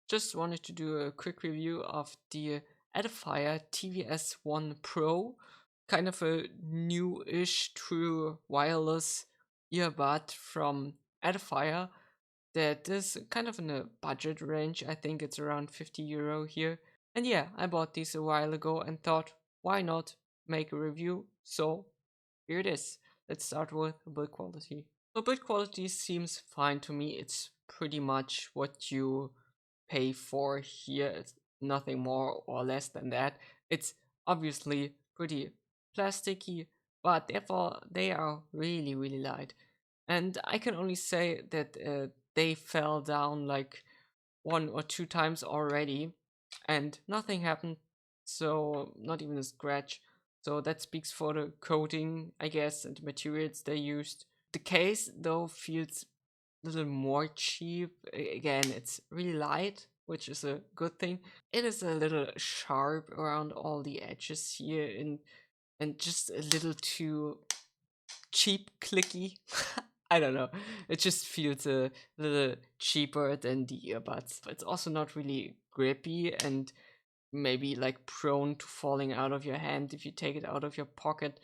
Just wanted to do a quick review of the Edifier TWS1 Pro, kind of a new-ish true wireless earbud from Edifier that is kind of in a budget range. I think it's around 50 euro here. And yeah, I bought these a while ago and thought, why not make a review? So here it is. Let's start with build quality. So build quality seems fine to me. It's pretty much what you pay for here. It's nothing more or less than that. It's obviously pretty plasticky, but therefore they are really light. And I can only say that they fell down like 1 or 2 times already, and nothing happened. So not even a scratch. So that speaks for the coating, I guess, and the materials they used. The case though feels little more cheap. Again, it's really light, which is a good thing. It is a little sharp around all the edges here and just a little too cheap clicky. I don't know. It just feels a little cheaper than the earbuds. It's also not really grippy and maybe like prone to falling out of your hand if you take it out of your pocket.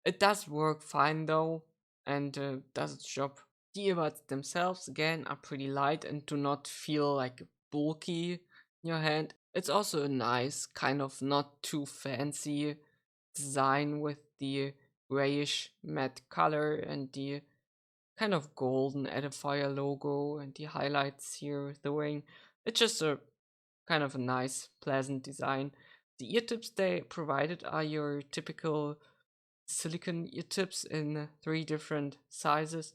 It does work fine though, and does its job. The earbuds themselves, again, are pretty light and do not feel like bulky in your hand. It's also a nice, kind of not too fancy design with the grayish matte color and the kind of golden Edifier logo and the highlights here with the wing. It's just a kind of a nice, pleasant design. The ear tips they provided are your typical silicone ear tips in 3 different sizes.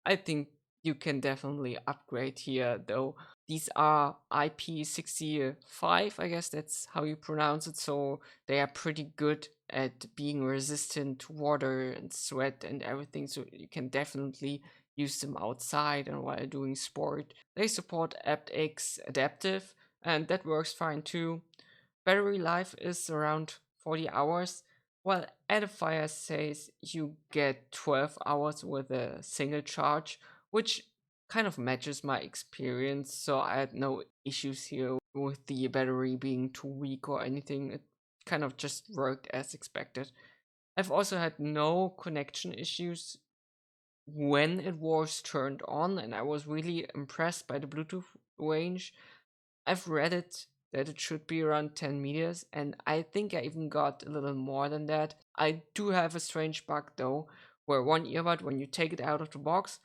I think you can definitely upgrade here though. These are IP65, I guess that's how you pronounce it, so they are pretty good at being resistant to water and sweat and everything, so you can definitely use them outside and while doing sport. They support aptX adaptive, and that works fine too. Battery life is around 40 hours, while Edifier says you get 12 hours with a single charge, which kind of matches my experience, so I had no issues here with the battery being too weak or anything. It kind of just worked as expected. I've also had no connection issues when it was turned on, and I was really impressed by the Bluetooth range. I've read it that it should be around 10 meters, and I think I even got a little more than that. I do have a strange bug though, where one earbud, when you take it out of the box,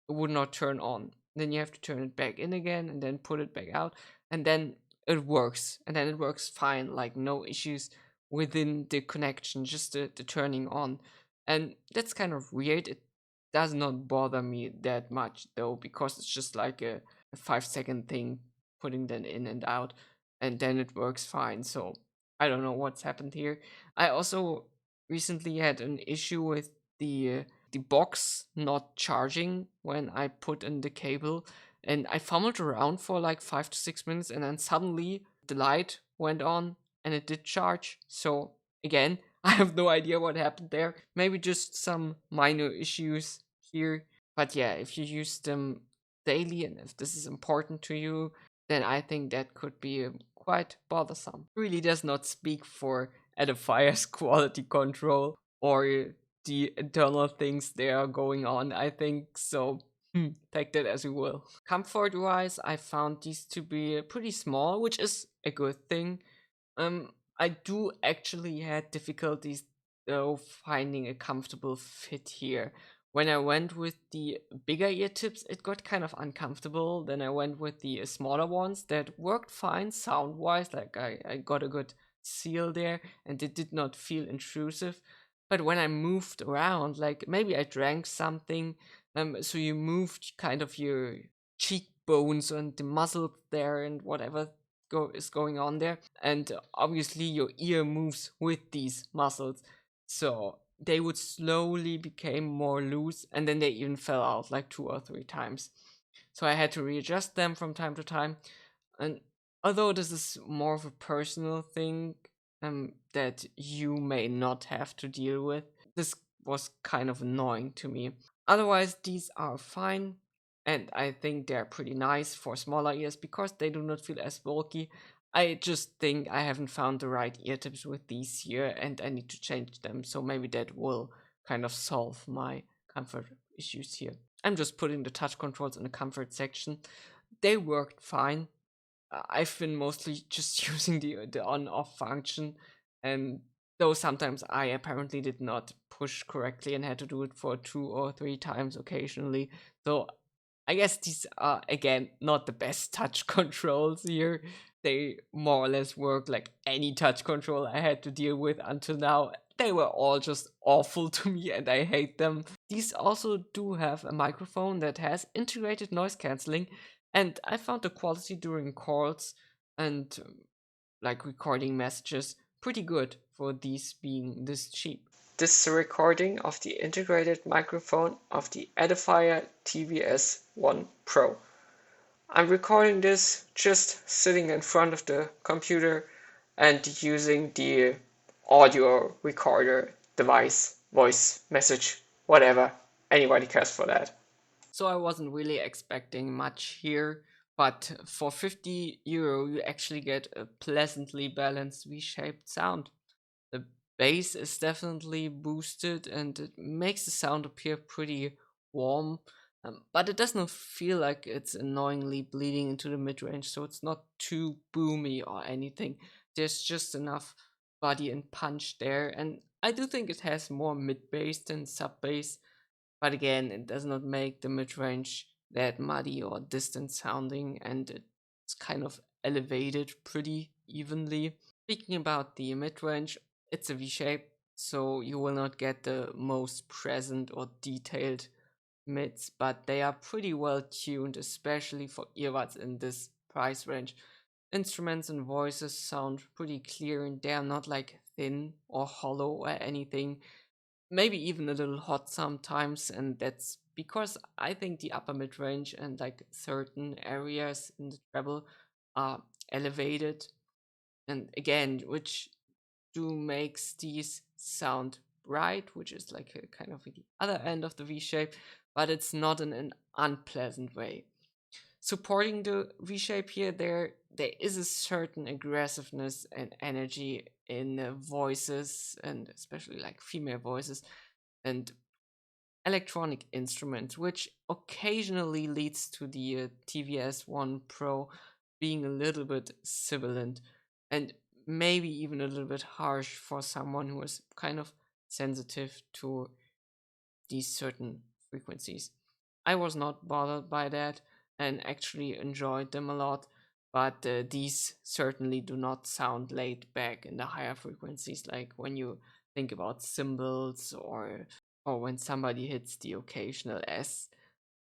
it would not turn on. Then you have to turn it back in again and then put it back out, and then it works. And then it works fine, like no issues within the connection, just the turning on. And that's kind of weird. It does not bother me that much though, because it's just like a 5 second thing putting them in and out, and then it works fine. So I don't know what's happened here. I also recently had an issue with the box not charging when I put in the cable, and I fumbled around for like 5 to 6 minutes, and then suddenly the light went on and it did charge. So again, I have no idea what happened there. Maybe just some minor issues here. But yeah, if you use them daily and if this is important to you, then I think that could be quite bothersome. Really does not speak for Edifier's quality control or the internal things that are going on, I think. So, take that as you will. Comfort wise, I found these to be pretty small, which is a good thing. I do actually had difficulties though finding a comfortable fit here. When I went with the bigger ear tips, it got kind of uncomfortable. Then I went with the smaller ones that worked fine sound wise, like I got a good seal there and it did not feel intrusive. But when I moved around, like maybe I drank something, so you moved kind of your cheekbones and the muscles there and whatever is going on there, and obviously your ear moves with these muscles, so they would slowly become more loose and then they even fell out like 2 or 3 times, so I had to readjust them from time to time. And although this is more of a personal thing that you may not have to deal with, this was kind of annoying to me. Otherwise these are fine. and I think they're pretty nice for smaller ears because they do not feel as bulky. I just think I haven't found the right ear tips with these here, and I need to change them, so maybe that will kind of solve my comfort issues here. I'm just putting the touch controls in the comfort section. They worked fine. I've been mostly just using the on off function, and though sometimes I apparently did not push correctly and had to do it for 2 or 3 times occasionally. So I guess these are again not the best touch controls here. They more or less work like any touch control I had to deal with until now. They were all just awful to me and I hate them. These also do have a microphone that has integrated noise cancelling, and I found the quality during calls and like recording messages pretty good for these being this cheap. This is a recording of the integrated microphone of the Edifier TWS1 Pro. I'm recording this just sitting in front of the computer and using the audio recorder device, voice, message, whatever. Anybody cares for that. So I wasn't really expecting much here, but for 50 euro you actually get a pleasantly balanced V-shaped sound. The bass is definitely boosted and it makes the sound appear pretty warm, but it does not feel like it's annoyingly bleeding into the mid-range, so it's not too boomy or anything. There's just enough body and punch there, and I do think it has more mid-bass than sub-bass, but again, it does not make the mid-range that muddy or distant sounding, and it's kind of elevated pretty evenly. Speaking about the mid-range, it's a V-shape, so you will not get the most present or detailed mids, but they are pretty well tuned, especially for earbuds in this price range. Instruments and voices sound pretty clear and they're not like thin or hollow or anything, maybe even a little hot sometimes, and that's because I think the upper mid range and like certain areas in the treble are elevated, and again, which do makes these sound bright, which is like a kind of the other end of the V shape, but it's not in an unpleasant way. Supporting the V shape here, there is a certain aggressiveness and energy in voices, and especially like female voices and electronic instruments, which occasionally leads to the TVS1 Pro being a little bit sibilant and maybe even a little bit harsh for someone who is kind of sensitive to these certain frequencies. I was not bothered by that and actually enjoyed them a lot, but these certainly do not sound laid back in the higher frequencies, like when you think about cymbals or when somebody hits the occasional S.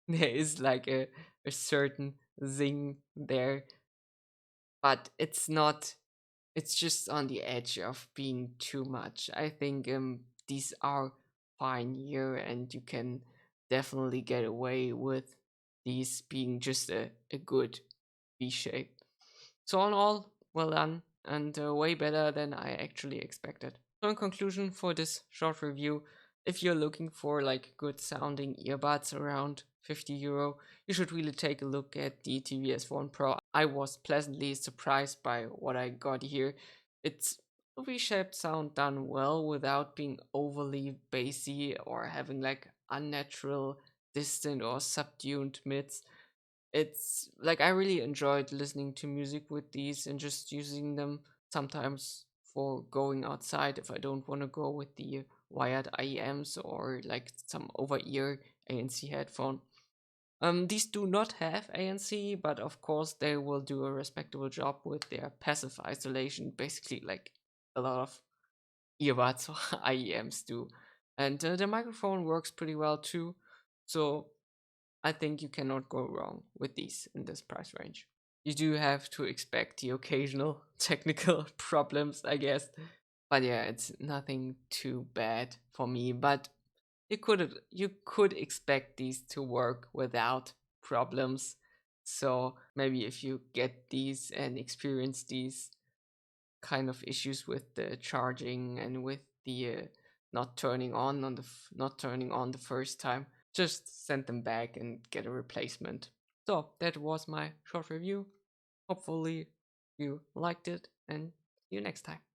There is like a certain zing there, but it's not, it's just on the edge of being too much. I think these are fine here and you can definitely get away with these being just a good V shape. So all in all, well done and way better than I actually expected. So in conclusion for this short review, if you're looking for like good sounding earbuds around 50 euro, you should really take a look at the TVS1 Pro. I was pleasantly surprised by what I got here. It's a reshaped sound done well without being overly bassy or having like unnatural, distant or subdued mids. It's like I really enjoyed listening to music with these and just using them sometimes for going outside if I don't want to go with the wired IEMs or like some over ear ANC headphone. These do not have ANC, but of course they will do a respectable job with their passive isolation, basically like a lot of earbuds or IEMs do. And the microphone works pretty well too. So I think you cannot go wrong with these in this price range. You do have to expect the occasional technical problems, I guess. But yeah, it's nothing too bad for me. But you could expect these to work without problems. So maybe if you get these and experience these kind of issues with the charging and with the not turning on the first time, just send them back and get a replacement. So that was my short review. Hopefully you liked it, and see you next time.